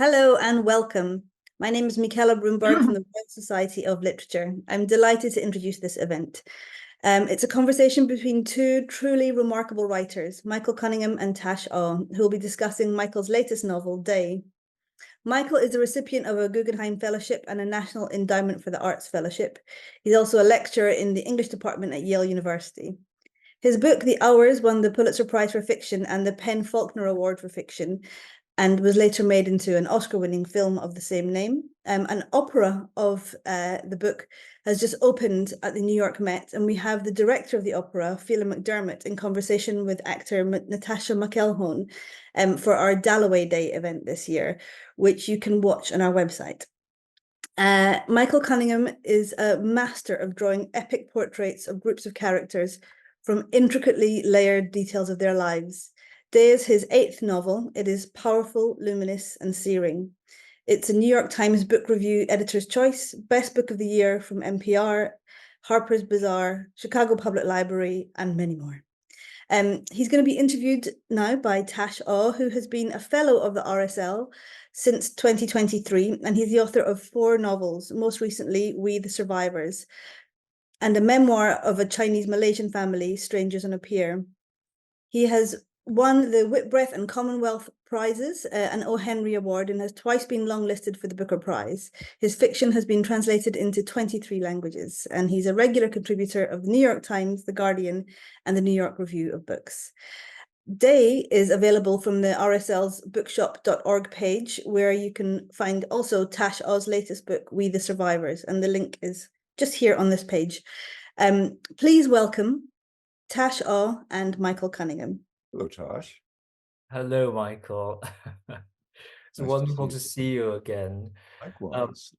Hello and welcome. My name is Michaela Broomberg from the Royal Society of Literature. I'm delighted to introduce this event. It's a conversation between two truly remarkable writers, Michael Cunningham and Tash Aw, who will be discussing Michael's latest novel, Day. Michael is a recipient of a Guggenheim Fellowship and a National Endowment for the Arts Fellowship. He's also a lecturer in the English department at Yale University. His book, The Hours, won the Pulitzer-prize for fiction and the PEN/Faulkner Award for fiction, and was later made into an Oscar-winning film of the same name. An opera of the book has just opened at the New York Met, and we have the director of the opera, Phelim McDermott, in conversation with actor Natasha McElhone for our Dalloway Day event this year, which you can watch on our website. Michael Cunningham is a master of drawing epic portraits of groups of characters from intricately layered details of their lives. Day is his 8th novel. It is powerful, luminous, and searing. It's a New York Times Book Review Editor's Choice, Best Book of the Year from NPR, Harper's Bazaar, Chicago Public Library, and many more. He's going to be interviewed now by Tash Aw, who has been a fellow of the RSL since 2023, and he's the author of 4 novels, most recently We the Survivors, and a memoir of a Chinese-Malaysian family, Strangers on a Pier. He has won the Whitbreath and Commonwealth Prizes, an O. Henry Award, and has twice been longlisted for the Booker Prize. His fiction has been translated into 23 languages, and he's a regular contributor of the New York Times, The Guardian, and the New York Review of Books. Day is available from the RSL's bookshop.org page, where you can find also Tash Aw's latest book, We the Survivors, and the link is just here on this page. Please welcome Tash Aw and Michael Cunningham. Hello, Tash. Hello, Michael. It's Nice wonderful to to see see you again. Likewise.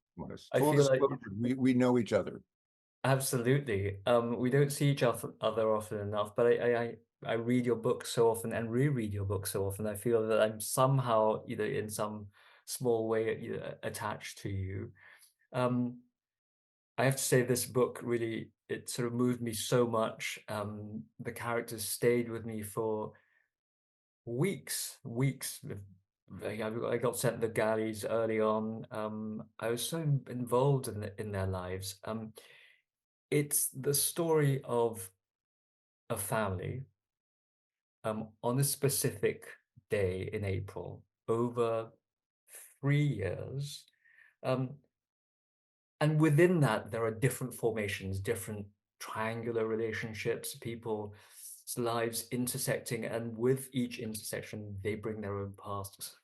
I Full feel like disclosure, we know each other. absolutely. We don't see each other often enough, but I read your books so often and reread your books so often. I feel that I'm somehow either in some small way attached to you. Um, I have to say this book really, it sort of moved me so much. The characters stayed with me for weeks. I got sent the galleys early on. I was so involved in their lives. It's the story of a family on a specific day in April over 3 years. And within that, there are different formations, different triangular relationships, people's lives intersecting, and with each intersection, they bring their own pasts.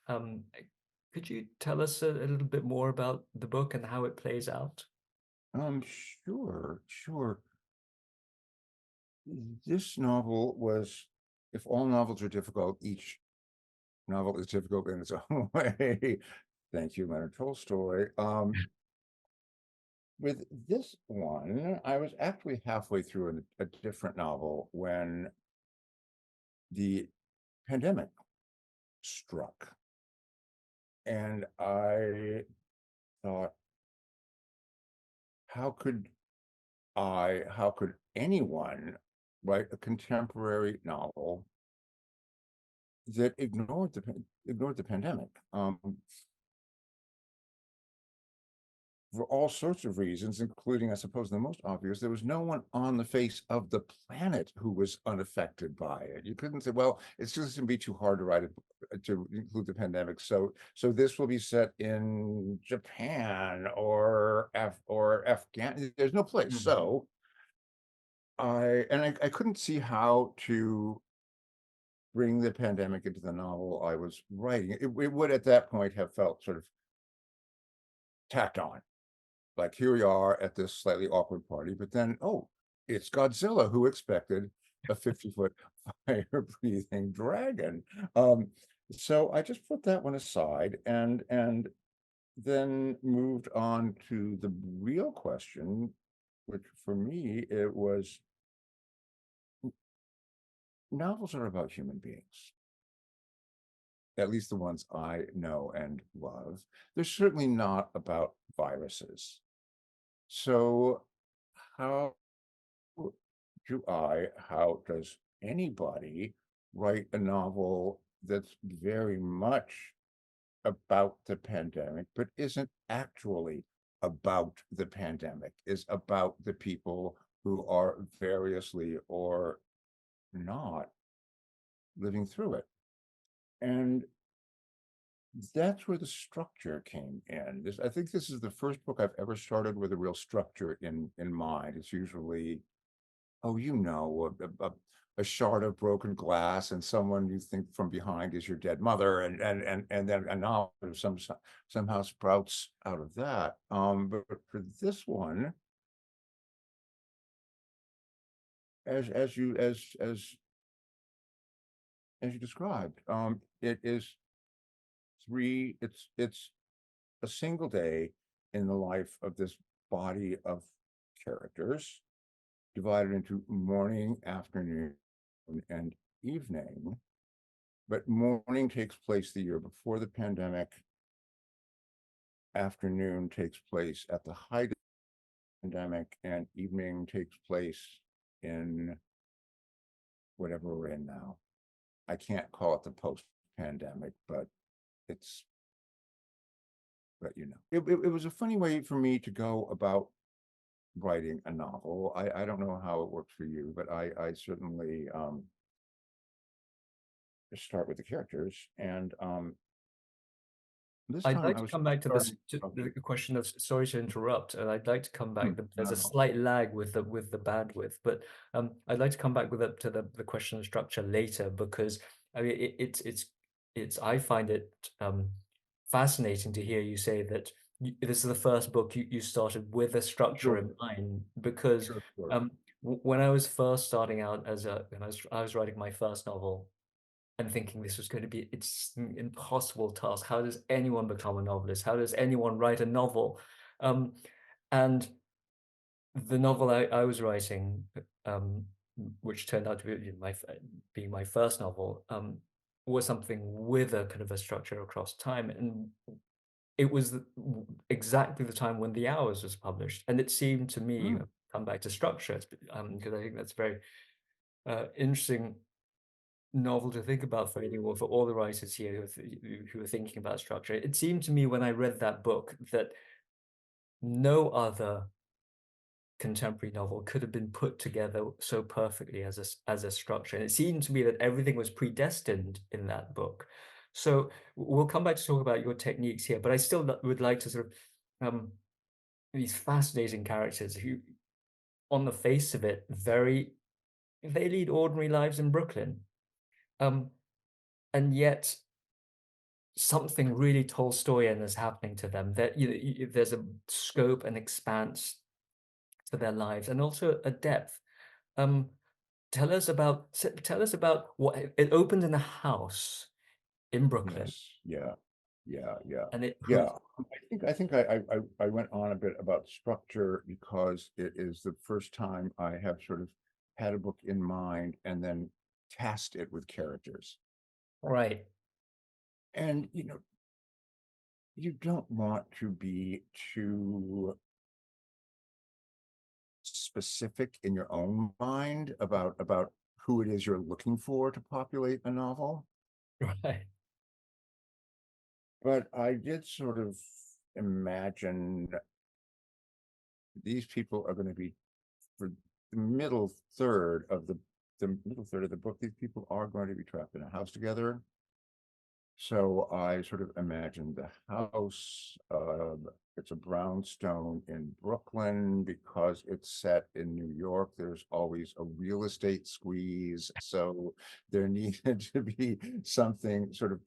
Could you tell us a little bit more about the book and how it plays out? Sure. This novel was, if all novels are difficult, each novel is difficult in its own way. Thank you, Leonard Tolstoy. With this one, I was actually halfway through a different novel when the pandemic struck. And I thought, how could anyone write a contemporary novel that ignored the pandemic? For all sorts of reasons, including, I suppose, the most obvious, there was no one on the face of the planet who was unaffected by it. You couldn't say, well, it's just going to be too hard to write it to include the pandemic. So this will be set in Japan or Afghanistan. There's no place. Mhm. So I couldn't see how to bring the pandemic into the novel I was writing. It would at that point have felt sort of tacked on. Like, here we are at this slightly awkward party, but then, oh, it's Godzilla. Who expected a 50-foot fire-breathing dragon? So I just put that one aside and then moved on to the real question, which for me, it was, novels are about human beings. At least the ones I know and love. They're certainly not about viruses. So how does anybody write a novel that's very much about the pandemic, but isn't actually about the pandemic, is about the people who are variously or not living through it. And that's where the structure came in. I think this is the first book I've ever started with a real structure in mind. It's usually, oh, a shard of broken glass and someone you think from behind is your dead mother, and then a novel somehow sprouts out of that. But for this one, as you described, it is it's a single day in the life of this body of characters, divided into morning, afternoon, and evening. But morning takes place the year before the pandemic. Afternoon takes place at the height of the pandemic, and evening takes place in whatever we're in now. I can't call it the post-pandemic, but it was a funny way for me to go about writing a novel. I don't know how it works for you, but I certainly start with the characters, and this I'd time like I to was come back to this starting. the question of, sorry to interrupt, and I'd like to come back. There's a No. slight lag with the bandwidth, but I'd like to come back to the question of structure later, because I mean it's I find it fascinating to hear you say that this is the first book you started with a structure in mind, because Sure. when I was first starting out when I was writing my first novel, and thinking this was going to be, it's an impossible task. How does anyone become a novelist? How does anyone write a novel? And the novel I was writing, which turned out to be my first novel, was something with a kind of a structure across time. And it was exactly the time when The Hours was published. And it seemed to me, come back to structure, because I think that's very interesting novel to think about for anyone, for all the writers here who are thinking about structure. It seemed to me when I read that book that no other contemporary novel could have been put together so perfectly as a structure. And it seemed to me that everything was predestined in that book. So we'll come back to talk about your techniques here, but I still would like to sort of these fascinating characters who, on the face of it, they lead ordinary lives in Brooklyn. And yet something really Tolstoyan is happening to them. That there's a scope and expanse to their lives, and also a depth. Tell us about what it opened in a house in Brooklyn. Yes. Yeah. And it Yeah. I think I went on a bit about structure because it is the first time I have sort of had a book in mind and then cast it with characters. Right. And you don't want to be too specific in your own mind about who it is you're looking for to populate a novel. Right. But I did sort of imagine these people are going to be, for the middle third of the book, these people are going to be trapped in a house together. So I sort of imagined the house. It's a brownstone in Brooklyn because it's set in New York. There's always a real estate squeeze. So there needed to be something sort of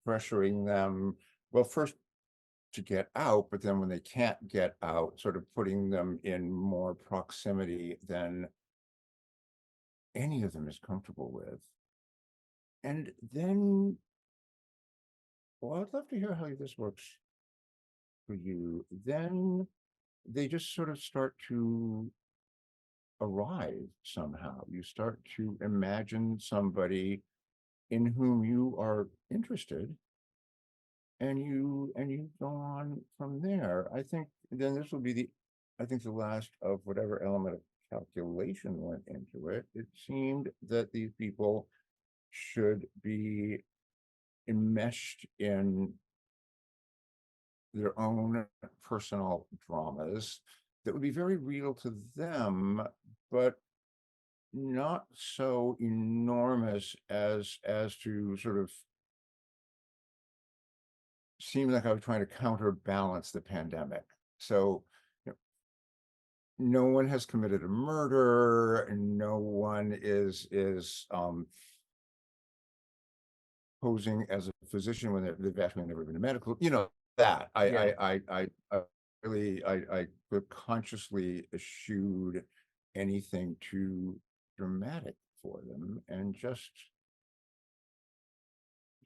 pressuring them. Well, first to get out, but then when they can't get out, sort of putting them in more proximity than any of them is comfortable with. And then, well, I'd love to hear how this works for you. Then they just sort of start to arrive somehow. You start to imagine somebody in whom you are interested, and you go on from there. I think then this will be the last of whatever element of calculation went into it. It seemed that these people should be enmeshed in their own personal dramas that would be very real to them, but not so enormous as to sort of seem like I was trying to counterbalance the pandemic. So, you know, no one has committed a murder, no one is posing as a physician when they've actually never been a medical, that Yeah. I really consciously eschewed anything too dramatic for them and just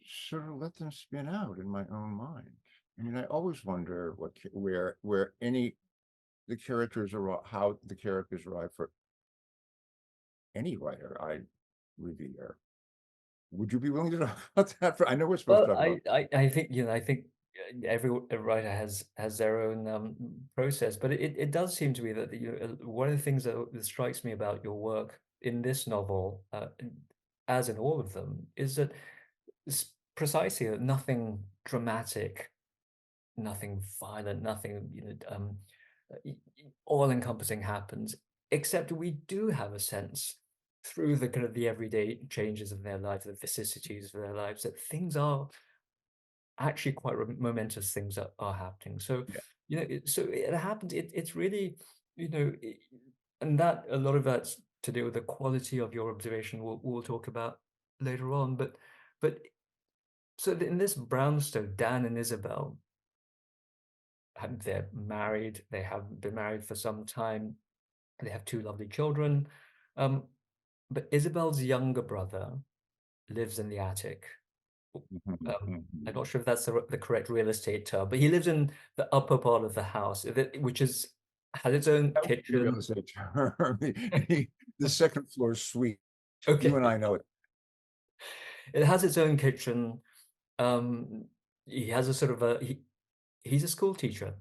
sort of let them spin out in my own mind. I mean, I always wonder where the characters are, how the characters arrive for any writer I revere. Would you be willing to talk about that? I know we're supposed to Well, talk about. I think, I think every writer has their own process, but it does seem to me that one of the things that strikes me about your work in this novel, as in all of them, is that it's precisely that nothing dramatic, nothing violent, nothing all-encompassing happens, except we do have a sense through the kind of the everyday changes of their lives, the vicissitudes of their lives, that things are actually quite momentous things that are happening. So, Yeah. So it happens. It's really, and that a lot of that's to do with the quality of your observation. We'll talk about later on. But so in this brownstone, Dan and Isabel, they're married. They have been married for some time. They have two lovely children. But Isabel's younger brother lives in the attic. I'm not sure if that's the correct real estate term, but he lives in the upper part of the house, which has its own That would be the real kitchen. estate term. The second floor suite. Okay, You and I know it. it has its own kitchen. He has a sort of he's a school teacher,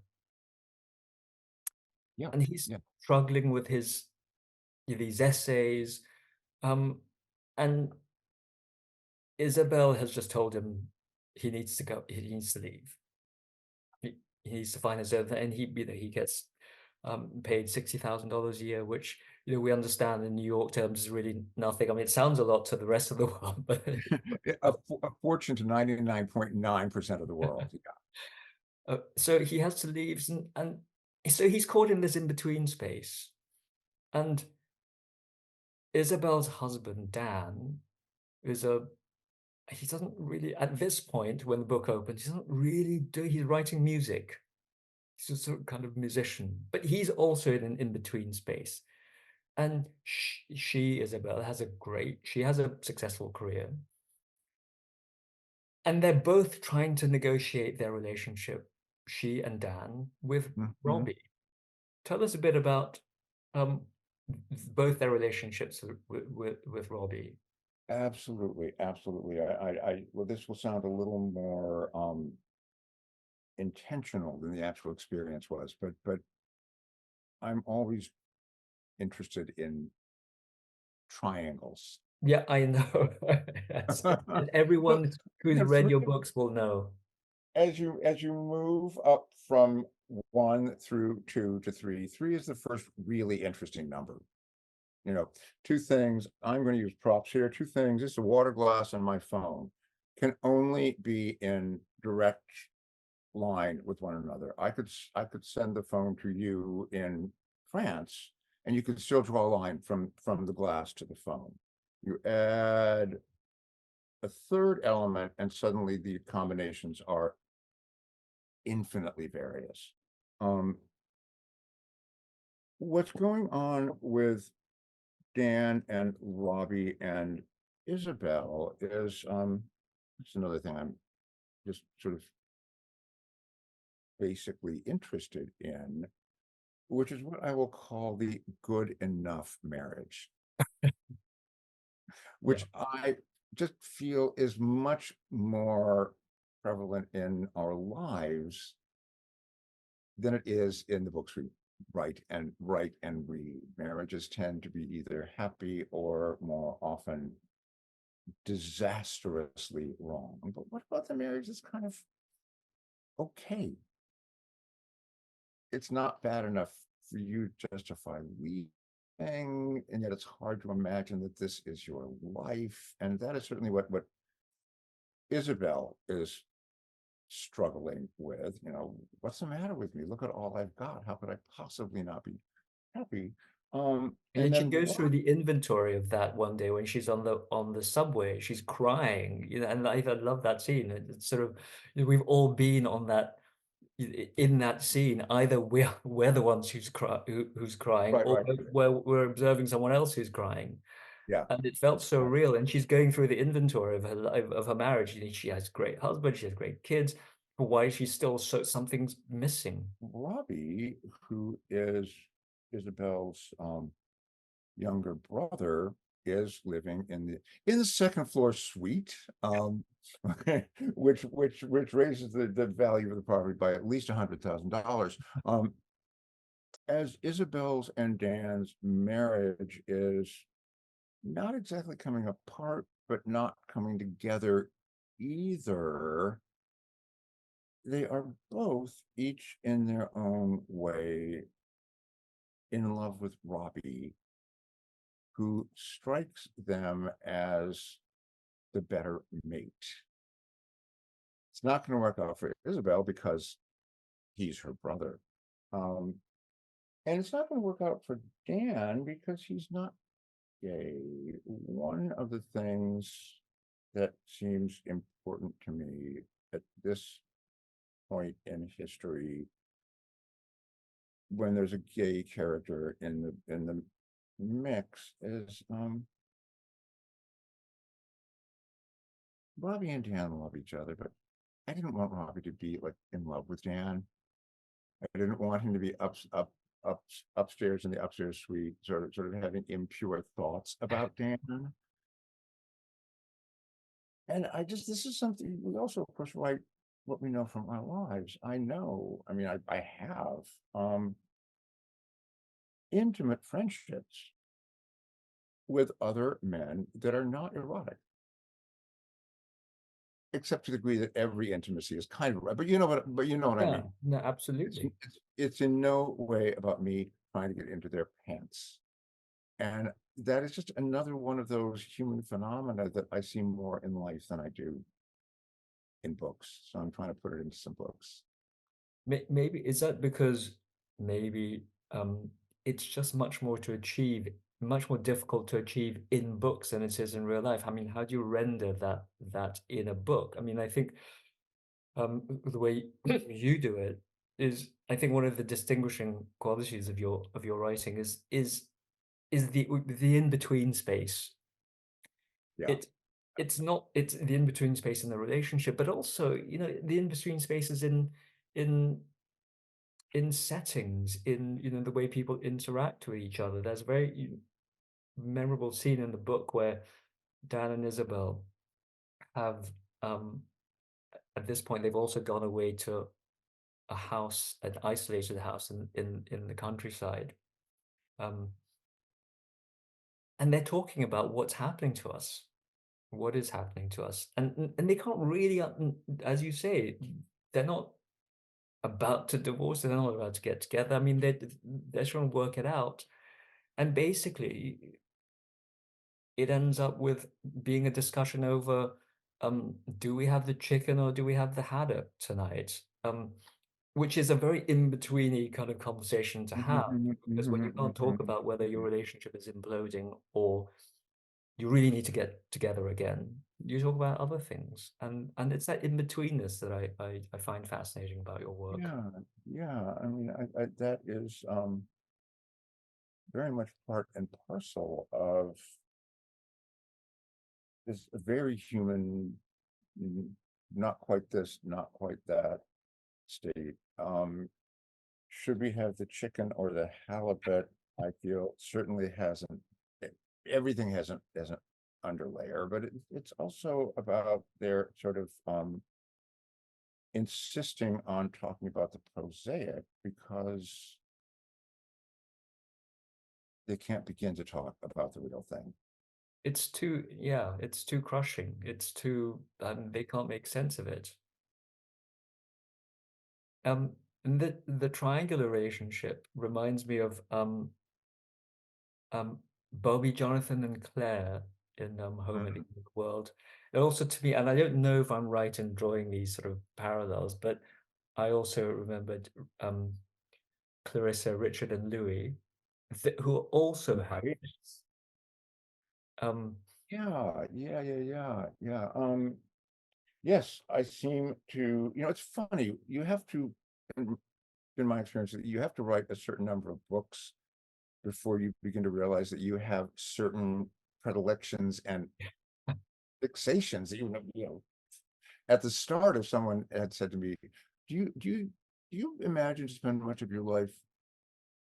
Yeah, and he's yeah. struggling with these essays, and Isabel has just told him he needs to go. He needs to leave. He needs to find his own, and he gets paid $60,000 a year, which we understand in New York terms is really nothing. I mean, it sounds a lot to the rest of the world, but A fortune to 99.9% of the world. Yeah. So he has to leave, and so he's caught in this in-between space. And Isabel's husband, Dan, is he doesn't really, at this point when the book opens, he doesn't really he's writing music. He's a sort of kind of musician, but he's also in an in-between space. And Isabel, she has a successful career. And they're both trying to negotiate their relationship, she and Dan, with Robbie. Tell us a bit about both their relationships with Robbie. Absolutely, absolutely. Well, this will sound a little more intentional than the actual experience was, but I'm always interested in triangles. Yeah, I know. And Well, everyone who's read your books will know. as you move up from 1 through 2 to 3, 3 is the first really interesting number. Two things, I'm going to use props here. Two things, it's a water glass and my phone can only be in direct line with one another. I could send the phone to you in France and you could still draw a line from the glass to the phone. You add a third element and suddenly the combinations are infinitely various. What's going on with Dan and Robbie and Isabel is that's another thing I'm just sort of basically interested in, which is what I will call the good enough marriage, which I just feel is much more prevalent in our lives than it is in the books we write and read. Marriages tend to be either happy or more often disastrously wrong. But what about the marriage that's kind of okay? it's not bad enough for you to justify leaving, and yet it's hard to imagine that this is your life. And that is certainly what Isabel is struggling with. What's the matter with me? Look at all I've got. How could I possibly not be happy? And And she then goes through the inventory of that one day when she's on the subway. She's crying, and I love that scene. It's sort of, we've all been on that, in that scene. Either we're the ones who's crying, right, or right, we're observing someone else who's crying. yeah, And it felt so real. And she's going through the inventory of her life, of her marriage. She has a great husband, she has great kids, but why is she still something's missing? Robbie, who is Isabel's younger brother, is living in the second floor suite, which raises the value of the property by at least $100,000. As Isabel's and Dan's marriage is not exactly coming apart, but not coming together either, they are both, each in their own way, in love with Robbie, who strikes them as the better mate. It's not going to work out for Isabel because he's her brother. And it's not going to work out for Dan because he's not gay. One of the things that seems important to me at this point in history, when there's a gay character in the mix, is Robbie and Dan love each other, but I didn't want Robbie to be like in love with Dan. I didn't want him to be upstairs in the upstairs suite, sort of having impure thoughts about Dan. And this is something we also, of course, write what we know from our lives. I have intimate friendships with other men that are not erotic, except to the degree that every intimacy is kind of right. But you know what I Yeah, mean. no, absolutely. It's in no way about me trying to get into their pants. And that is just another one of those human phenomena that I see more in life than I do in books. So I'm trying to put it into some books. Maybe is that because maybe it's just much more difficult to achieve in books than it is in real life. I mean, how do you render that in a book? I mean, I think the way you do it is, I think, one of the distinguishing qualities of your writing is the in-between space. Yeah. It's the in-between space in the relationship, but also, the in-between spaces in settings, in the way people interact with each other. There's a very memorable scene in the book where Dan and Isabel have, at this point, they've also gone away to a house, an isolated house in the countryside, and they're talking about what's happening to us, what is happening to us, and they can't really, as you say, they're not about to divorce, they're not about to get together. I mean, they're trying to work it out, and basically it ends up with being a discussion over, do we have the chicken or do we have the haddock tonight? Which is a very in-betweeny kind of conversation to have, because when you can't talk about whether your relationship is imploding or you really need to get together again, you talk about other things, and it's that in-betweenness that I find fascinating about your work. Yeah. I mean, that is very much part and parcel of this very human, not quite this, not quite that state. Should we have the chicken or the halibut? I feel certainly hasn't. Everything hasn't underlayer, but it's also about their sort of insisting on talking about the prosaic because they can't begin to talk about the real thing. It's too crushing. It's too, they can't make sense of it. And the triangular relationship reminds me of Bobby, Jonathan, and Claire in Home at the End of the World. And also to me, and I don't know if I'm right in drawing these sort of parallels, but I also remembered Clarissa, Richard, and Louis, who also had Right. this. Um, Yeah. Yes, I seem to, it's funny, you have to, in my experience, you have to write a certain number of books before you begin to realize that you have certain predilections and fixations. At the start, if someone had said to me, do you imagine to spend much of your life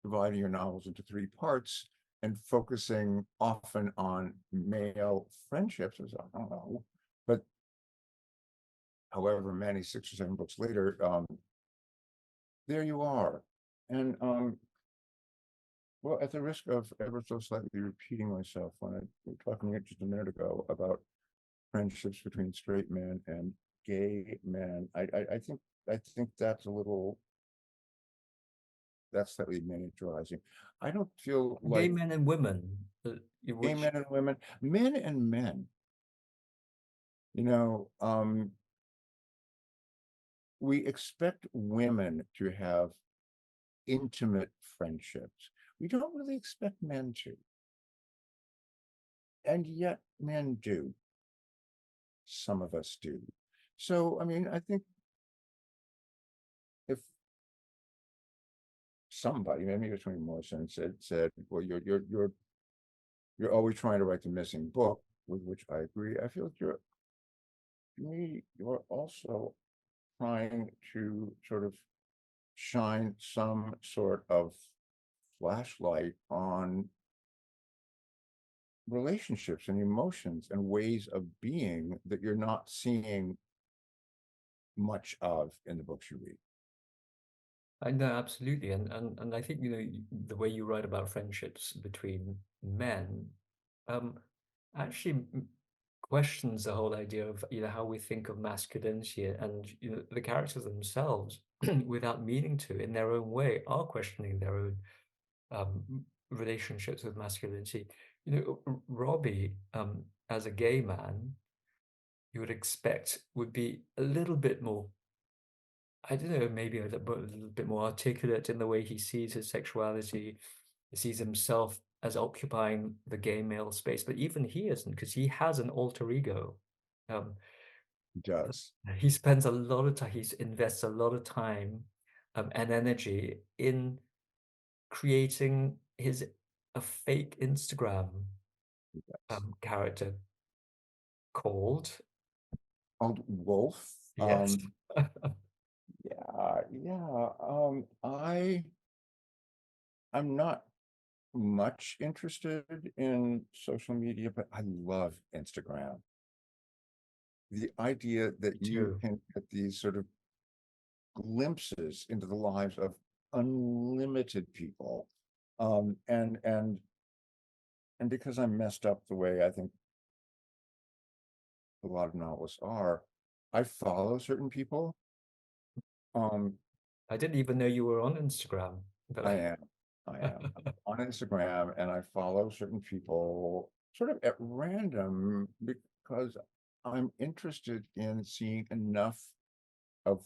dividing your novels into three parts and focusing often on male friendships? I was like, I don't know. But however many, 6 or 7 books later, there you are. And well, at the risk of ever so slightly repeating myself, when I was talking just a minute ago about friendships between straight men and gay men, I think that's slightly miniaturizing. I don't feel Gay like men and women, gay which men and women, men and men. We expect women to have intimate friendships. We don't really expect men to. And yet men do. Some of us do. So, I mean, I think if somebody, maybe between Morrison said, well, you're always trying to write the missing book, with which I agree. I feel like you're also trying to sort of shine some sort of flashlight on relationships and emotions and ways of being that you're not seeing much of in the books you read. I know absolutely, and I think the way you write about friendships between men, um, actually questions the whole idea of how we think of masculinity, and the characters themselves, without meaning to, in their own way, are questioning their own relationships with masculinity. Robbie, as a gay man, you would expect would be a little bit more, I don't know, maybe a little bit more articulate in the way he sees his sexuality. He sees himself as occupying the gay male space, but even he isn't, because he has an alter ego. He does. He spends a lot of time, he invests a lot of time and energy in creating a fake Instagram character called Called Wolf. yes. Yeah. I'm not much interested in social media, but I love Instagram. The idea that Me you too. can get these sort of glimpses into the lives of unlimited people. And because I'm messed up the way I think a lot of novelists are, I follow certain people. I didn't even know you were on Instagram, but I am. I'm on Instagram, and I follow certain people sort of at random because I'm interested in seeing enough of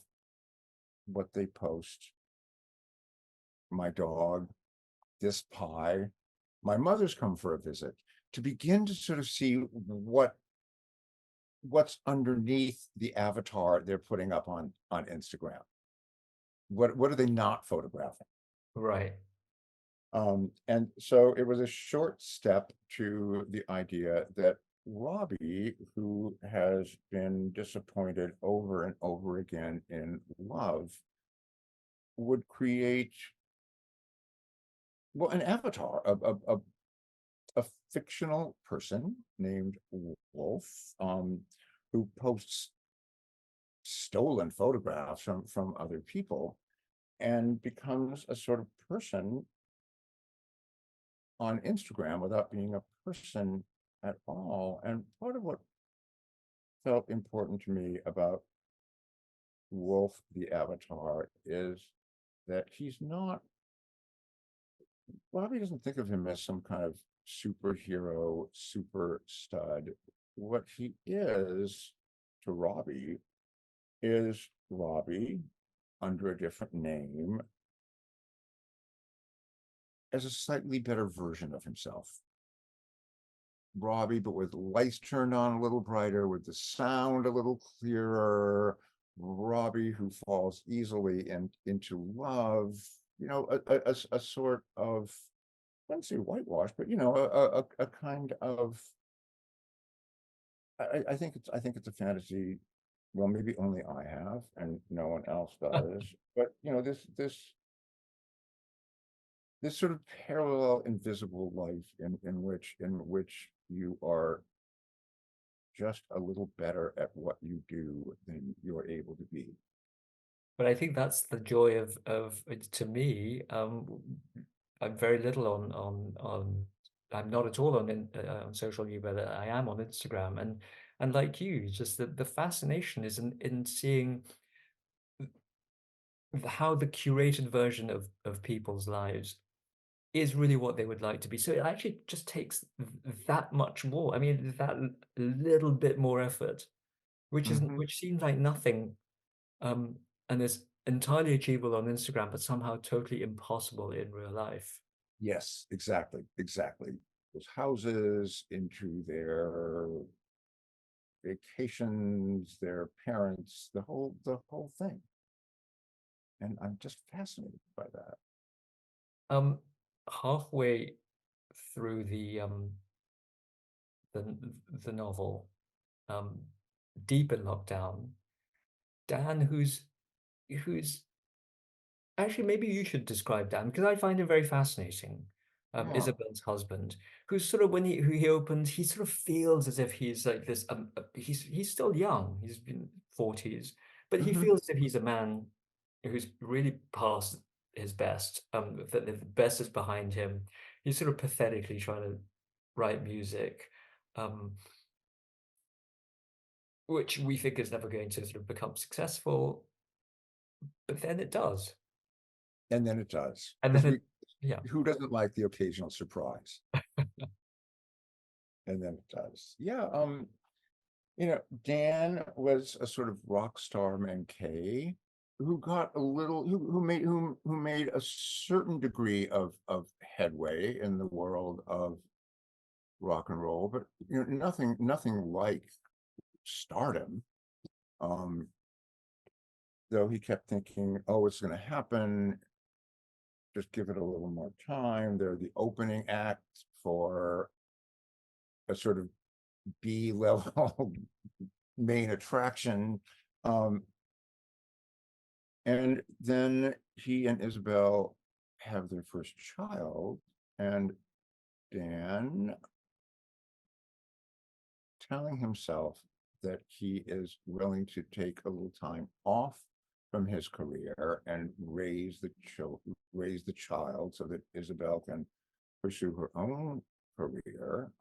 what they post. My dog, this pie, my mother's come for a visit, to begin to sort of see what's underneath the avatar they're putting up on Instagram. What are they not photographing? right. And so it was a short step to the idea that Robbie, who has been disappointed over and over again in love, would create, well, an avatar, a fictional person named Wolf, who posts stolen photographs from other people and becomes a sort of person on Instagram without being a person at all. And part of what felt important to me about Wolf the Avatar is that he's not, Robbie doesn't think of him as some kind of superhero, super stud. What he is to Robbie is Robbie under a different name as a slightly better version of himself. Robbie, but with lights turned on a little brighter, with the sound a little clearer. Robbie who falls easily into love, you know, a sort of, I wouldn't say whitewash, but you know, a kind of, I think it's a fantasy. Well, maybe only I have, and no one else does. But you know, this sort of parallel, invisible life in which you are just a little better at what you do than you're able to be. But I think that's the joy of it to me. I'm very little on I'm not at all on social media, but I am on Instagram, and like you, just the fascination is in seeing how the curated version of people's lives is really what they would like to be. So it actually just takes that much more. I mean, that little bit more effort, which seems like nothing, and is entirely achievable on Instagram, but somehow totally impossible in real life. Yes, exactly. Those houses, into their vacations, their parents, the whole thing. And I'm just fascinated by that. Halfway through the the novel, deep in lockdown, Dan, who's actually, maybe you should describe Dan, because I find him very fascinating. Yeah. Isabel's husband, who's sort of, when he opens, he sort of feels as if he's like this. He's still young. He's been 40s, but he feels as if he's a man who's really past his best. That the best is behind him. He's sort of pathetically trying to write music, um, which we think is never going to sort of become successful, but then it does. And then it does. And Because then it, yeah. who doesn't like the occasional surprise? And then it does. Yeah. You know, Dan was a sort of rock star manqué who got a little, who made a certain degree of headway in the world of rock and roll, but you know, nothing like stardom. Though he kept thinking, oh, it's going to happen, just give it a little more time. They're the opening act for a sort of B-level main attraction. And then he and Isabel have their first child, and Dan, telling himself that he is willing to take a little time off from his career and raise the child so that Isabel can pursue her own career.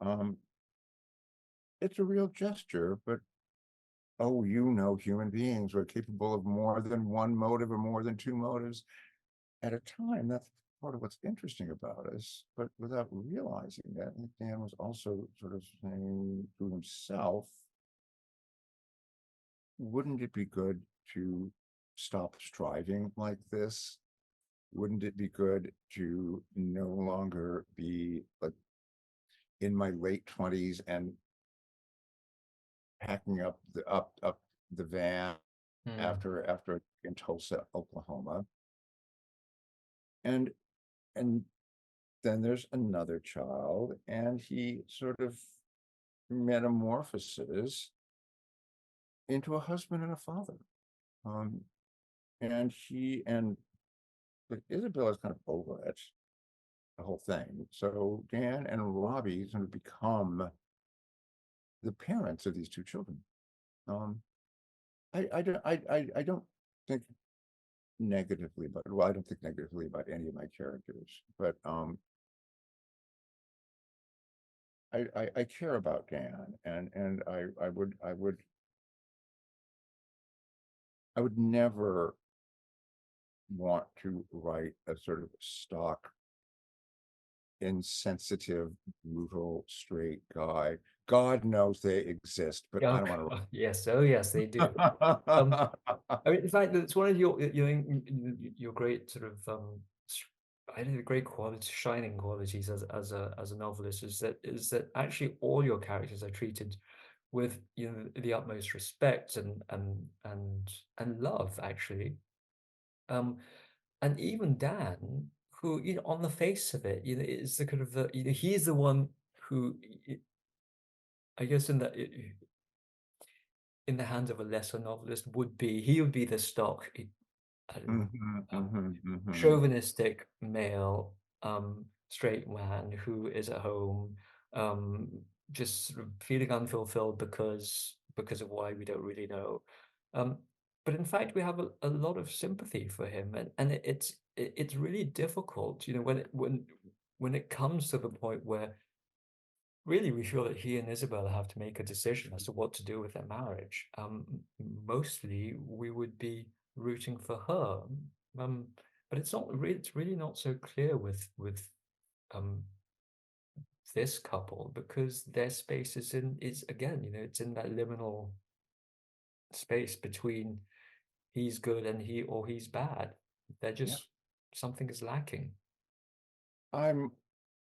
It's a real gesture, but oh, you know, human beings are capable of more than one motive or more than two motives at a time. That's part of what's interesting about us, but without realizing that, I think Dan was also sort of saying to himself, wouldn't it be good to stop striving like this? Wouldn't it be good to no longer be like in my late 20s and packing up the van after in Tulsa, Oklahoma? And then there's another child, and he sort of metamorphoses into a husband and a father. And but Isabel is kind of over it, the whole thing. So Dan and Robbie sort of become the parents of these two children. I don't think negatively, but well, I don't think negatively about any of my characters, but I care about Dan, and I would never want to write a sort of stock, insensitive, brutal, straight guy. God knows they exist, but I Oh, don't want God, yes, oh yes, they do. to. I mean, in fact, it's one of your great sort of I think the great quality, shining qualities as a novelist is that actually all your characters are treated with the utmost respect and love, actually. And even Dan, who on the face of it, is the kind of he's the one who, I guess, in the hands of a lesser novelist would be the stock, I don't know, chauvinistic male, straight man who is at home, just sort of feeling unfulfilled because of why we don't really know. But in fact, we have a lot of sympathy for him, and it's really difficult, when it comes to the point where really we feel that he and Isabella have to make a decision as to what to do with their marriage. Mostly we would be rooting for her, but it's really not so clear with um, this couple, because their space is again, it's in that liminal space between he's good and he's bad. They're Yeah. just something is lacking. I'm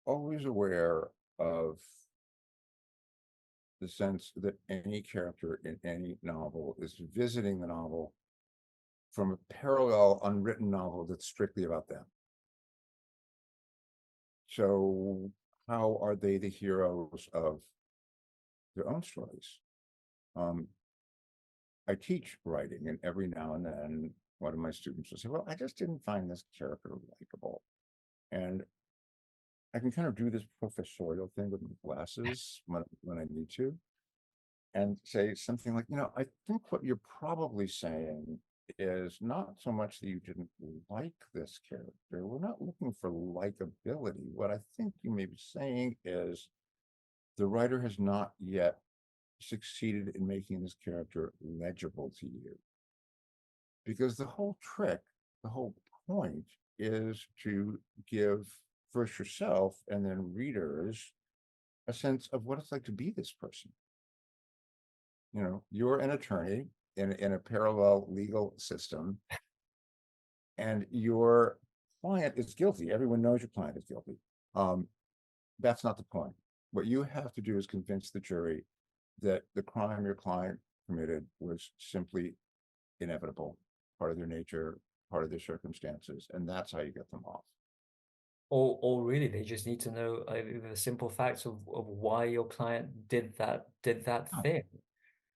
always aware of the sense that any character in any novel is visiting the novel from a parallel unwritten novel that's strictly about them. So how are they the heroes of their own stories? I teach writing, and every now and then one of my students will say, well, I just didn't find this character likable. And I can kind of do this professorial thing with my glasses when I need to, and say something like, I think what you're probably saying is not so much that you didn't like this character. We're not looking for likability. What I think you may be saying is the writer has not yet succeeded in making this character legible to you. Because the whole trick, the whole point is to give first yourself and then readers a sense of what it's like to be this person. You're an attorney in a parallel legal system, and your client is guilty. Everyone knows your client is guilty. That's not the point. What you have to do is convince the jury that the crime your client committed was simply inevitable, part of their nature, part of their circumstances, and that's how you get them off. Or really, they just need to know the simple facts of why your client did that Oh, thing.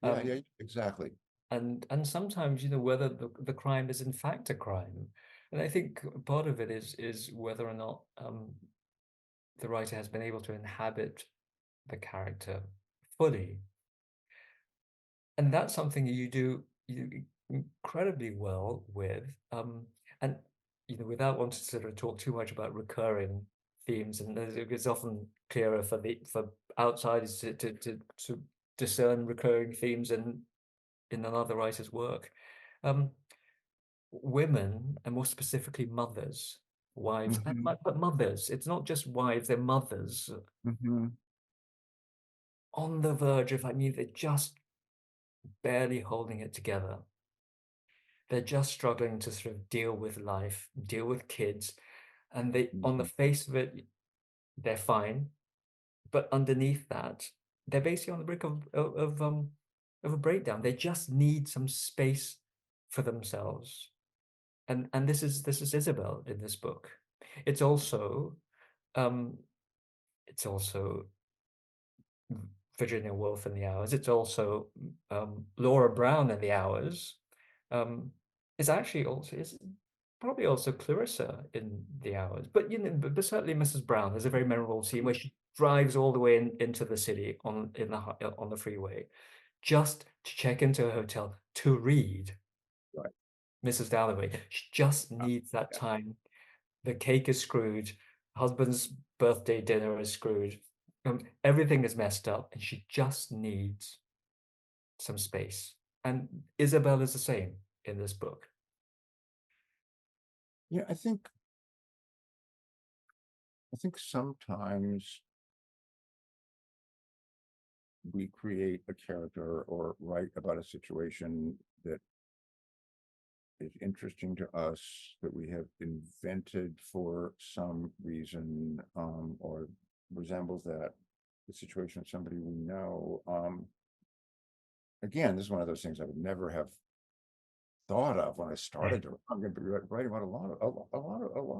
yeah, exactly. And sometimes, whether the crime is in fact a crime. And I think part of it is whether or not the writer has been able to inhabit the character fully. And that's something you do incredibly well with. And without wanting to sort of talk too much about recurring themes, and it's often clearer for outsiders to discern recurring themes in another writer's work. Women, and more specifically mothers, wives, but mothers. It's not just wives; they're mothers on the verge of. They're just barely holding it together. They're just struggling to sort of deal with life, deal with kids, and on the face of it, they're fine, but underneath that, they're basically on the brink of a breakdown. They just need some space for themselves, and this is Isabel in this book. It's also Virginia Woolf in The Hours. It's also Laura Brown in The Hours. It's actually also probably also Clarissa in The Hours, but but certainly Mrs. Brown. There's a very memorable scene where she drives all the way into the city on the freeway, just to check into a hotel to read. Right. Mrs. Dalloway. She just needs that time. The cake is screwed. Husband's birthday dinner is screwed. Everything is messed up, and she just needs some space. And Isabel is the same in this book. Yeah, I think sometimes we create a character or write about a situation that is interesting to us, that we have invented for some reason, or resembles the situation of somebody we know. Again, this is one of those things I would never have thought of when I started to. I'm going to be writing about a lot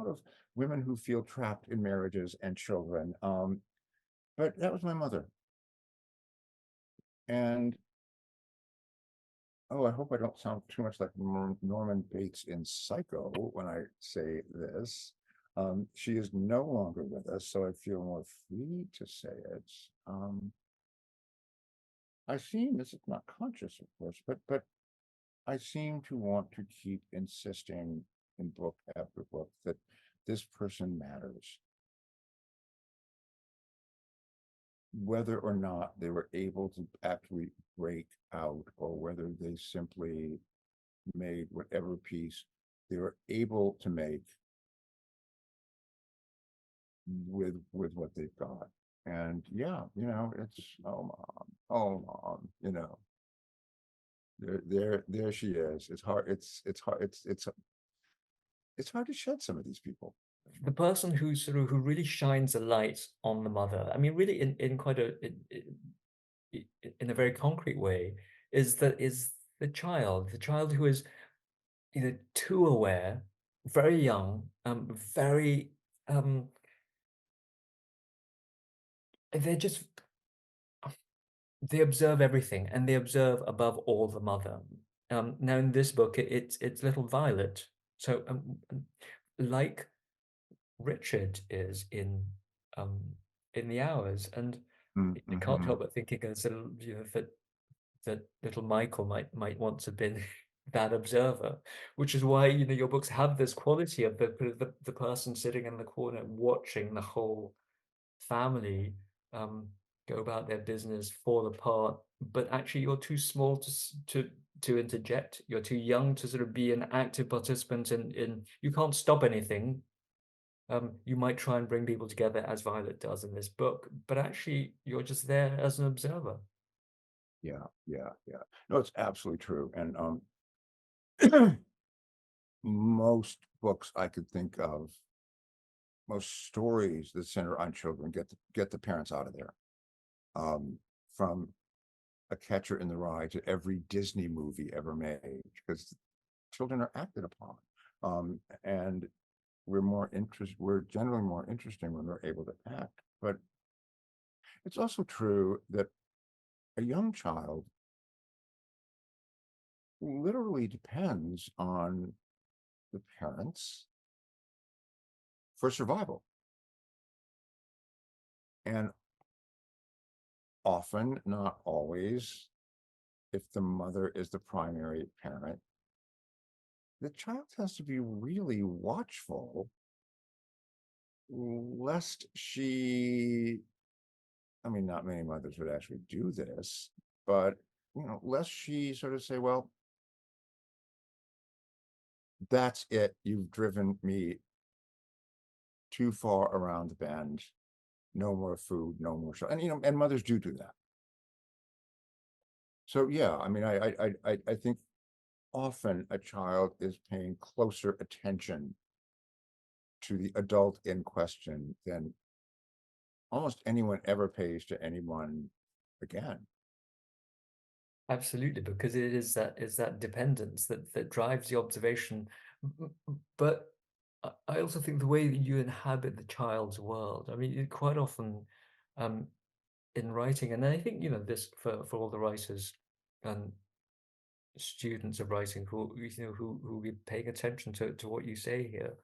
of women who feel trapped in marriages and children. But that was my mother, and oh, I hope I don't sound too much like Norman Bates in Psycho when I say this. She is no longer with us, so I feel more free to say it. I seem, this is not conscious, of course, but I seem to want to keep insisting in book after book that this person matters. Whether or not they were able to actually break out, or whether they simply made whatever piece they were able to make with what they've got. And yeah, it's oh mom, there she is. It's hard. It's hard. It's hard to shed some of these people. The person who who really shines a light on the mother, I mean, really in quite in a very concrete way, is the child who is too aware, very young, very they're just they observe everything, and they observe above all the mother. Now in this book, it's little Violet. So like Richard is in the Hours, and I can't help but thinking as that little Michael might once have been that observer, which is why your books have this quality of the person sitting in the corner watching the whole family go about their business, fall apart, but actually you're too small to interject. You're too young to sort of be an active participant in you can't stop anything. You might try and bring people together as Violet does in this book, but actually you're just there as an observer. Yeah. No, it's absolutely true. And most books I could think of, most stories that center on children get the parents out of there. From A Catcher in the Rye to every Disney movie ever made, because children are acted upon. And we're generally more interesting when we're able to act. But it's also true that a young child literally depends on the parents for survival. And often, not always, if the mother is the primary parent, the child has to be really watchful lest she, I mean, not many mothers would actually do this, but lest she sort of say, well, that's it, you've driven me too far around the bend, no more food, no more show. And and mothers do that. So yeah, I mean, I think often a child is paying closer attention to the adult in question than almost anyone ever pays to anyone again. Absolutely, because it is that dependence that drives the observation. But I also think the way that you inhabit the child's world. I mean, quite often, in writing, and I think this for all the writers and students of writing who will be paying attention to what you say here.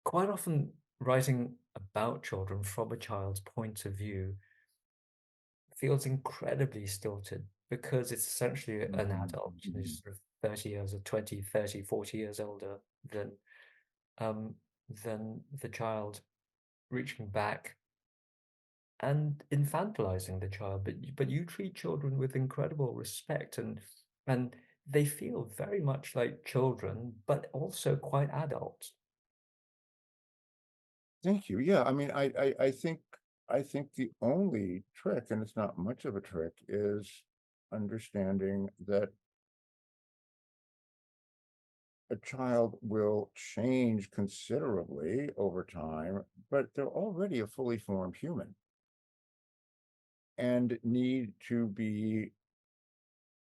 Quite often, writing about children from a child's point of view feels incredibly stilted because it's essentially an adult, sort of 30 years or 20, 30, 40 years older um, than the child, reaching back and infantilizing the child. But you treat children with incredible respect, and they feel very much like children, but also quite adult. Thank you. Yeah, I mean, I think the only trick, and it's not much of a trick, is understanding that a child will change considerably over time, but they're already a fully formed human and need to be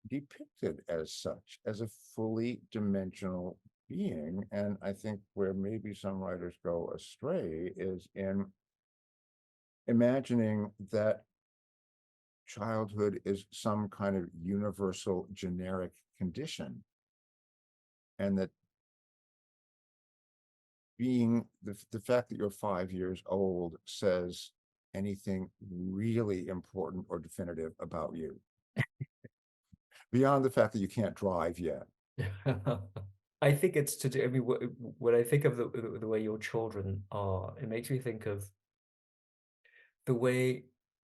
depicted as such, as a fully dimensional being. And I think where maybe some writers go astray is in imagining that childhood is some kind of universal generic condition, and that being the fact that you're 5 years old says anything really important or definitive about you beyond the fact that you can't drive yet. I think it's to do. I mean, when I think of the way your children are, it makes me think of the way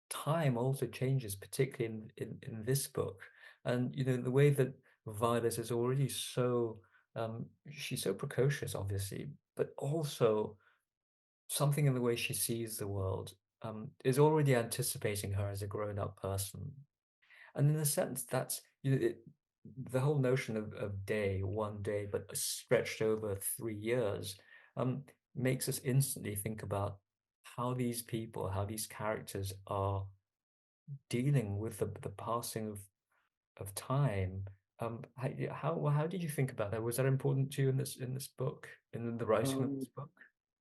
time also changes, particularly in this book, and the way that Violet is already so she's so precocious, obviously, but also something in the way she sees the world is already anticipating her as a grown-up person. And in a sense, that's the whole notion of day, one day, but stretched over 3 years, um, makes us instantly think about how these people, how these characters are dealing with the passing of time. How did you think about that? Was that important to you in this book, in the writing of Um, this book?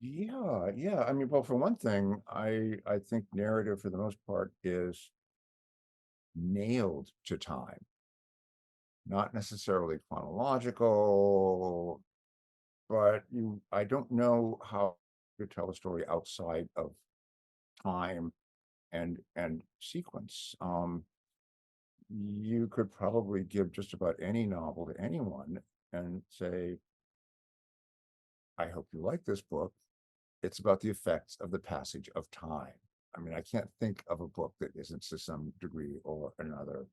yeah. I mean, well, for one thing, I think narrative for the most part is nailed to time, not necessarily chronological, but I don't know how to tell a story outside of time and sequence. You could probably give just about any novel to anyone and say, I hope you like this book. It's about the effects of the passage of time. I mean, I can't think of a book that isn't to some degree or another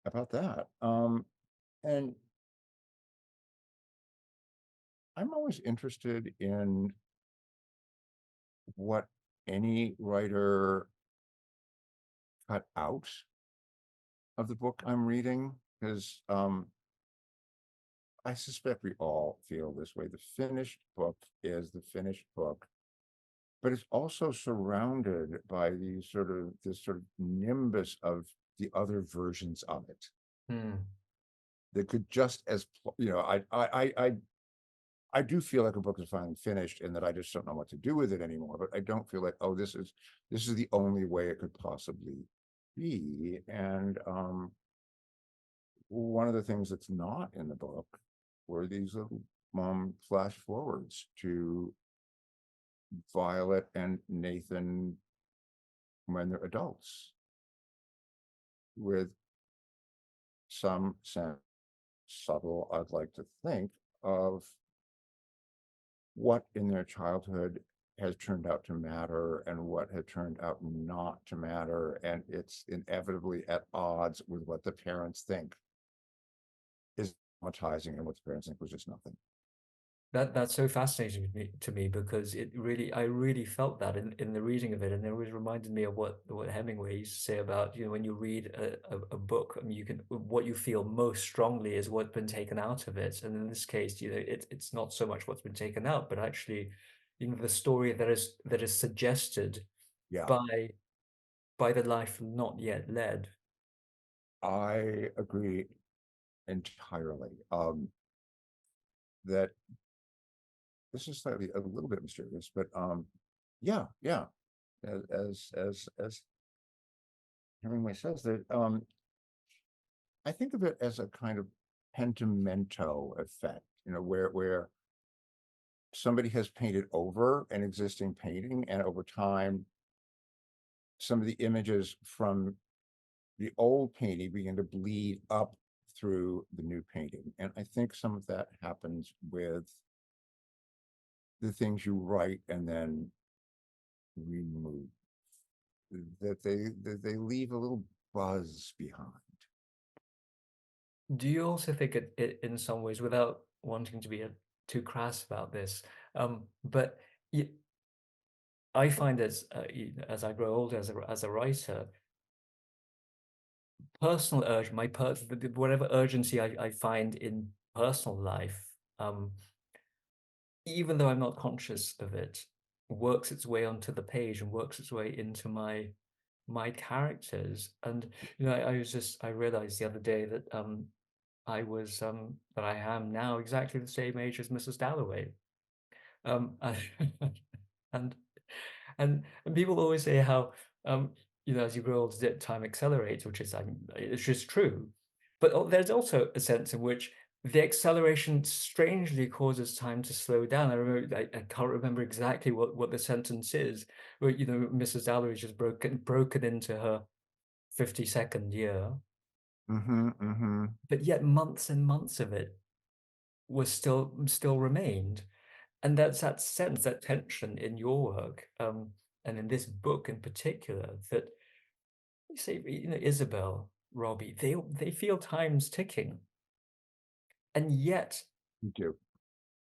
about that. And I'm always interested in what any writer cut out of the book I'm reading, because I suspect we all feel this way. The finished book is the finished book, but it's also surrounded by this sort of nimbus of the other versions of it Hmm. that could just as I do feel like a book is finally finished and that I just don't know what to do with it anymore. But I don't feel like, oh, this is the only way it could possibly be. And one of the things that's not in the book were these little flash forwards to Violet and Nathan when they're adults, with some sense, subtle, I'd like to think, of what in their childhood has turned out to matter and what had turned out not to matter. And it's inevitably at odds with what the parents think is traumatizing and what the parents think was just nothing. That's so fascinating to me because I really felt that in the reading of it, and it always reminded me of what Hemingway used to say about when you read a book, I mean, what you feel most strongly is what's been taken out of it, and in this case, it's not so much what's been taken out, but actually, the story that is suggested Yeah, by the life not yet led. I agree entirely. That this is slightly a little bit mysterious, but yeah. As Hemingway says that I think of it as a kind of pentimento effect, where somebody has painted over an existing painting, and over time, some of the images from the old painting begin to bleed up through the new painting. And I think some of that happens with the things you write and then remove, that they leave a little buzz behind. Do you also think it in some ways, without wanting to be too crass about this, but I find as I grow older as a writer, personal urge, whatever urgency I find in personal life, um, even though I'm not conscious of it, works its way onto the page and works its way into my characters. And I realized the other day that that I am now exactly the same age as Mrs. Dalloway. Um, and and people always say how as you grow older, time accelerates, which is it's just true. But there's also a sense in which the acceleration strangely causes time to slow down. I can't remember exactly what the sentence is, where Mrs. Dalloway just broken into her 52nd year, but yet months and months of it was still remained. And that's that sense, that tension in your work, and in this book in particular, that you say, Isabel, Robbie, they feel time's ticking, and yet, You do.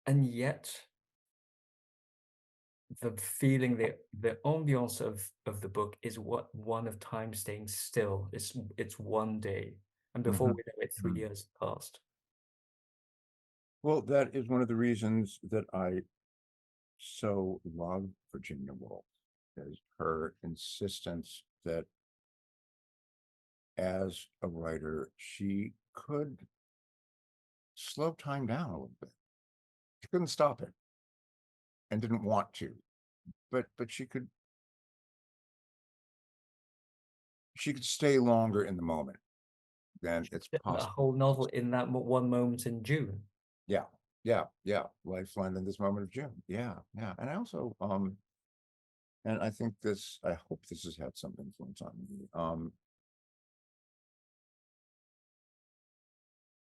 and yet, the feeling, the ambiance of the book is one of time staying still. It's one day, and before Mhm, we know it, 3 years passed. Well, that is one of the reasons that I so love Virginia Woolf, is her insistence that as a writer, she could slow time down a little bit. She couldn't stop it and didn't want to, but she could stay longer in the moment than it's A possible. whole novel in that one moment in June. Yeah, yeah. Lifeline in this moment of June. Yeah. And I also, and I think I hope this has had some influence on me.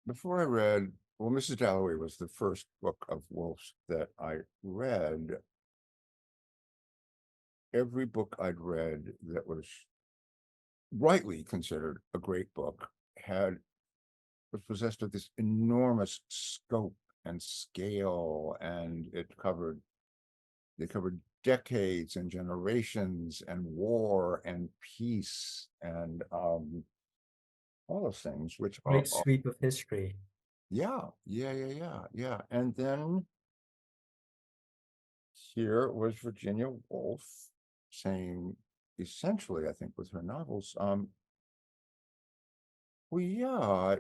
Before I read, well, Mrs. Dalloway was the first book of Woolf's that I read. Every book I'd read that was rightly considered a great book was possessed of this enormous scope and scale, and they covered decades and generations and war and peace and all those things, which are Great sweep of history. yeah. And then here was Virginia Woolf saying, essentially, I think with her novels, well, yeah,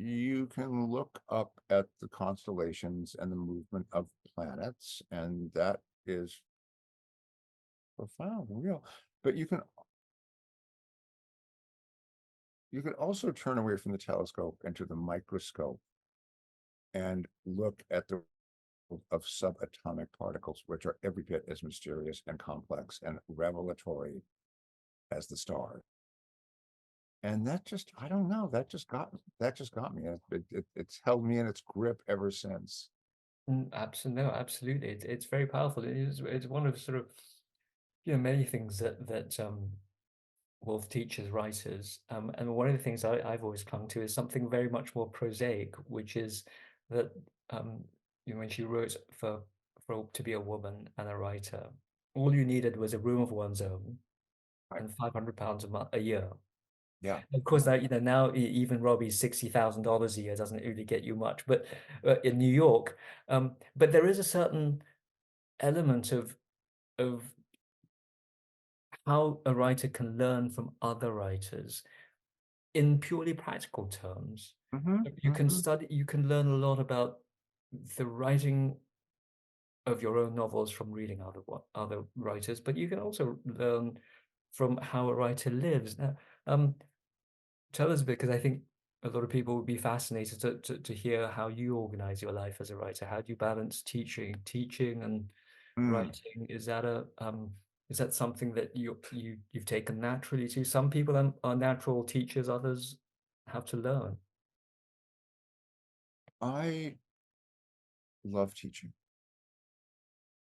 you can look up at the constellations and the movement of planets, and that is profound and real. But you can also turn away from the telescope into the microscope and look at the of subatomic particles, which are every bit as mysterious and complex and revelatory as the stars. And that just, I don't know, that just got me. It's held me in its grip ever since. Absolutely, no, absolutely. It's very powerful. It's one of sort of many things that Woolf teaches writers. And one of the things I've always clung to is something very much more prosaic, which is that when she wrote for to be a woman and a writer, all you needed was a room of one's own Right. and £500 a year. Yeah. Of course, that now even Robbie's $60,000 a year doesn't really get you much, but in New York, but there is a certain element of how a writer can learn from other writers in purely practical terms. You can learn a lot about the writing of your own novels from reading other writers, but you can also learn from how a writer lives. Now, tell us a bit, because I think a lot of people would be fascinated to hear how you organize your life as a writer. How do you balance teaching and writing? Is that something that you've taken naturally to? Some people are natural teachers, others have to learn. I love teaching.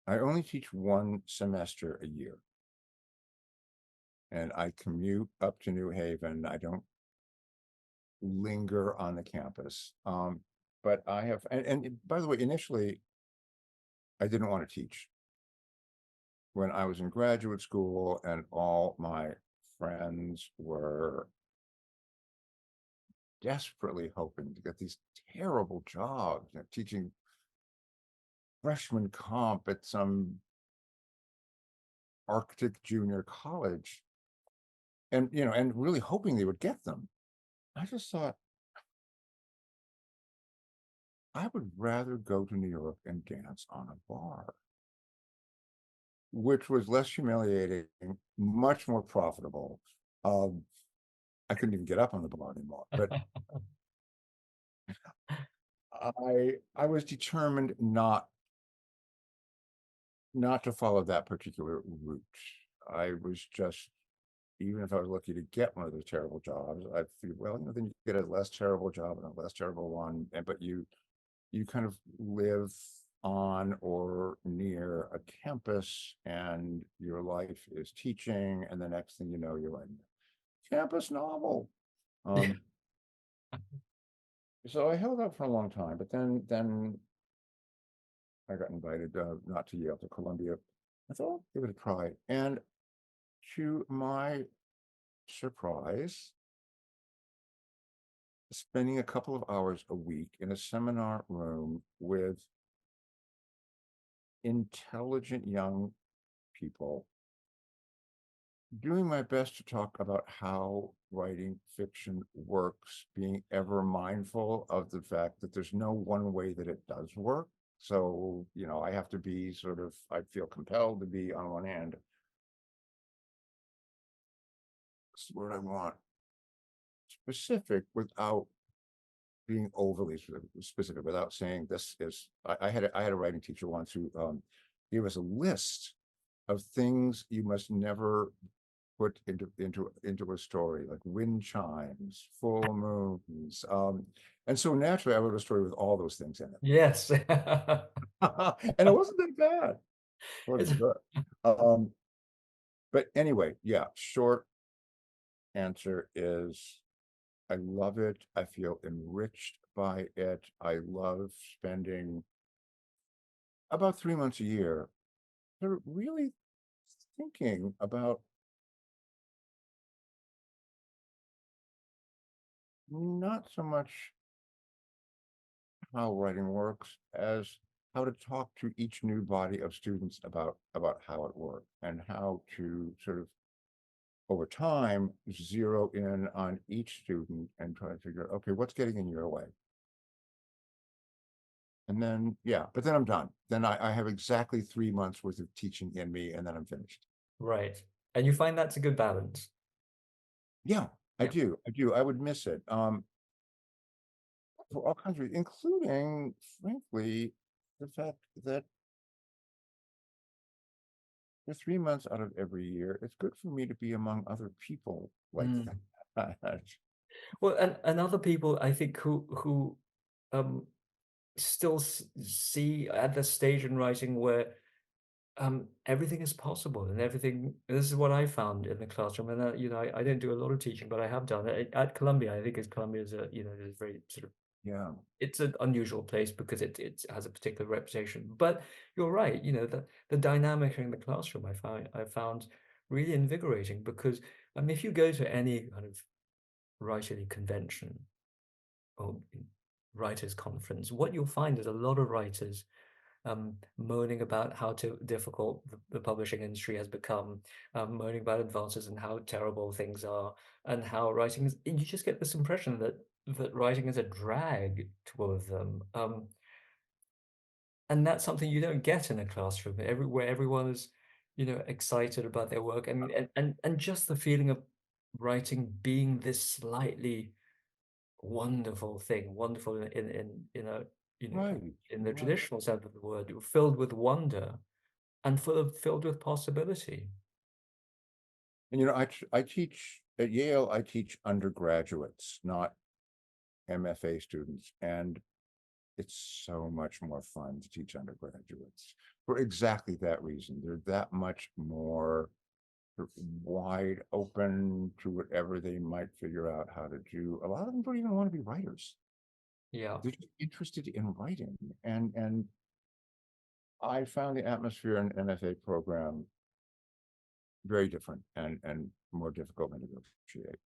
I only teach one semester a year, and I commute up to New Haven. I don't linger on the campus. But I have, and by the way, initially, I didn't want to teach. When I was in graduate school and all my friends were desperately hoping to get these terrible jobs, teaching freshman comp at some Arctic junior college, and and really hoping they would get them. I just thought I would rather go to New York and dance on a bar, which was less humiliating, much more profitable. I couldn't even get up on the bar anymore, but I was determined not to follow that particular route. I was just, even if I was lucky to get one of those terrible jobs, I feel, well, then you get a less terrible job and a less terrible one, but you kind of live on or near a campus, and your life is teaching, and the next thing you know, you're writing a campus novel. So I held out for a long time, but then I got invited, not to Yale, to Columbia. I thought, I'll give it a try. And to my surprise, spending a couple of hours a week in a seminar room with intelligent young people, doing my best to talk about how writing fiction works, being ever mindful of the fact that there's no one way that it does work. So, I have to be I feel compelled to be, on one hand, this is what I want, specific without being overly specific, without saying this is, I had a writing teacher once who gave us a list of things you must never put into a story, like wind chimes, full moons. And so naturally I wrote a story with all those things in it. Yes. And it wasn't that bad. It wasn't good. But anyway, yeah, short answer is I love it. I feel enriched by it. I love spending about 3 months a year really thinking about not so much how writing works as how to talk to each new body of students about how it works, and how to over time zero in on each student and try to figure out, okay, what's getting in your way. And then, yeah, but then I'm done. Then I have exactly 3 months worth of teaching in me, and then I'm finished. Right. And you find that's a good balance? Yeah, I Yeah. do. I would miss it. For all kinds of reasons, including, frankly, the fact that for 3 months out of every year, it's good for me to be among other people like that. Well, and other people, I think, who um still see at the stage in writing where everything is possible, and everything. This is what I found in the classroom, and I don't do a lot of teaching, but I have done it at Columbia. I think Columbia is is very sort of, Yeah. it's an unusual place because it has a particular reputation. But you're right, the dynamic in the classroom I found really invigorating, because if you go to any kind of writerly convention or writers conference, what you'll find is a lot of writers moaning about how difficult the publishing industry has become, moaning about advances and how terrible things are, and how writing is. And you just get this impression that writing is a drag to all of them, and that's something you don't get in a classroom. Where everyone is, excited about their work, and just the feeling of writing being this slightly wonderful thing, wonderful you know, Right. in the Right. traditional sense of the word, filled with wonder and filled with possibility. And I teach at Yale. I teach undergraduates, not MFA students, and it's so much more fun to teach undergraduates for exactly that reason. They're that much more sort of wide open to whatever they might figure out how to do. A lot of them don't even want to be writers. Yeah. They're just interested in writing. And I found the atmosphere in MFA program very different and more difficult to negotiate.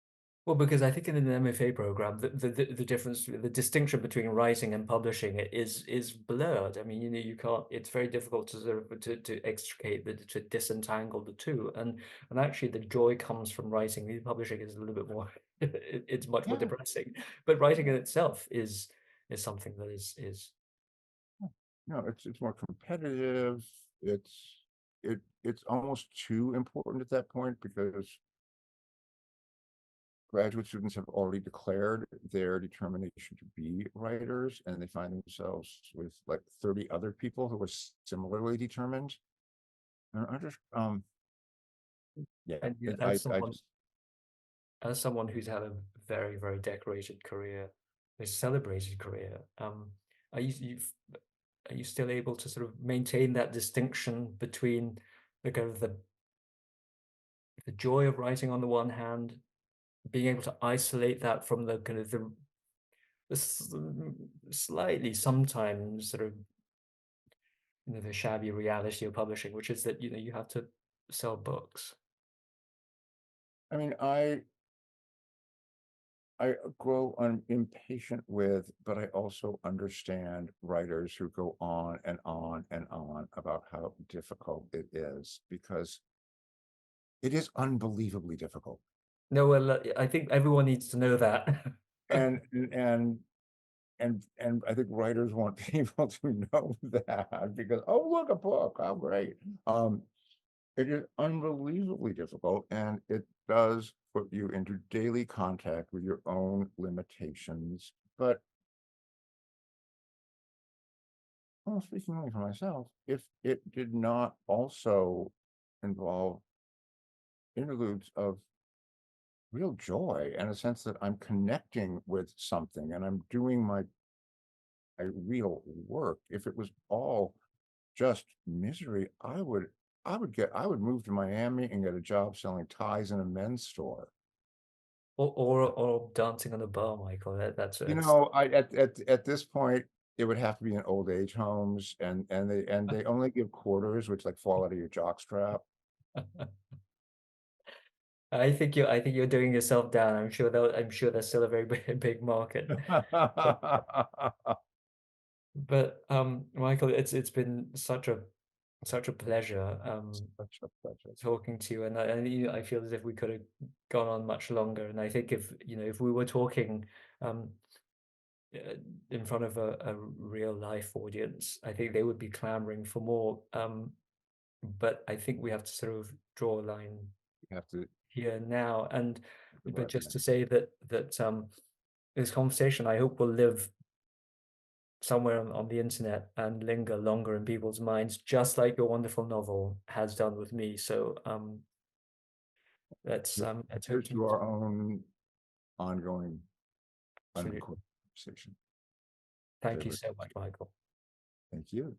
Well, because I think in an MFA program, the difference, the distinction between writing and publishing is blurred. I mean, you can't. It's very difficult to sort of to extricate to disentangle the two, and actually the joy comes from writing. The publishing is a little bit more. It's much more Yeah. depressing, but writing in itself is something that is. No, it's more competitive. It's almost too important at that point because graduate students have already declared their determination to be writers, and they find themselves with like 30 other people who are similarly determined. And I just yeah, And I just as someone who's had a very, very decorated career, a celebrated career, are you still able to sort of maintain that distinction between the kind of the joy of writing on the one hand, being able to isolate that from the kind of slightly sometimes sort of the shabby reality of publishing, which is that you have to sell books. I mean, I grow impatient with, but I also understand writers who go on and on and on about how difficult it is, because it is unbelievably difficult. No, well, I think everyone needs to know that. And I think writers want people to know that, because, oh, look, a book, how great. It is unbelievably difficult, and it does put you into daily contact with your own limitations. But well, speaking only for myself, if it did not also involve interludes of real joy and a sense that I'm connecting with something and I'm doing my real work, if it was all just misery, I would move to Miami and get a job selling ties in a men's store. Or dancing on a bar, Michael. That's You it's know, I at this point, it would have to be in old age homes, and they only give quarters, which like fall out of your jockstrap. I think you're doing yourself down. I'm sure there's still a very big market. But Michael, it's been such a pleasure Such a pleasure. talking to you, and I feel as if we could have gone on much longer. And I think if we were talking um in front of a real life audience, I think they would be clamoring for more. But I think we have to sort of draw a line You have to here now. And but right just now. to say that this conversation, I hope, will live somewhere on the internet and linger longer in people's minds, just like your wonderful novel has done with me. So let's hope Here's to to our own ongoing absolutely. unrecorded conversation. Thank Very, you very so much, Michael. thank you.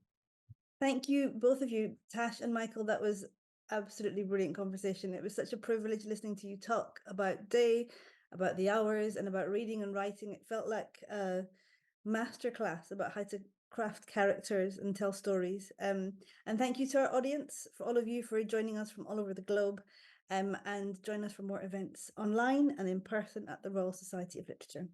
Thank you, both of you, Tash and Michael. That was absolutely brilliant conversation. It was such a privilege listening to you talk about day, about the hours, and about reading and writing. It felt like a masterclass about how to craft characters and tell stories. And thank you to our audience, for all of you for joining us from all over the globe. And join us for more events online and in person at the Royal Society of Literature.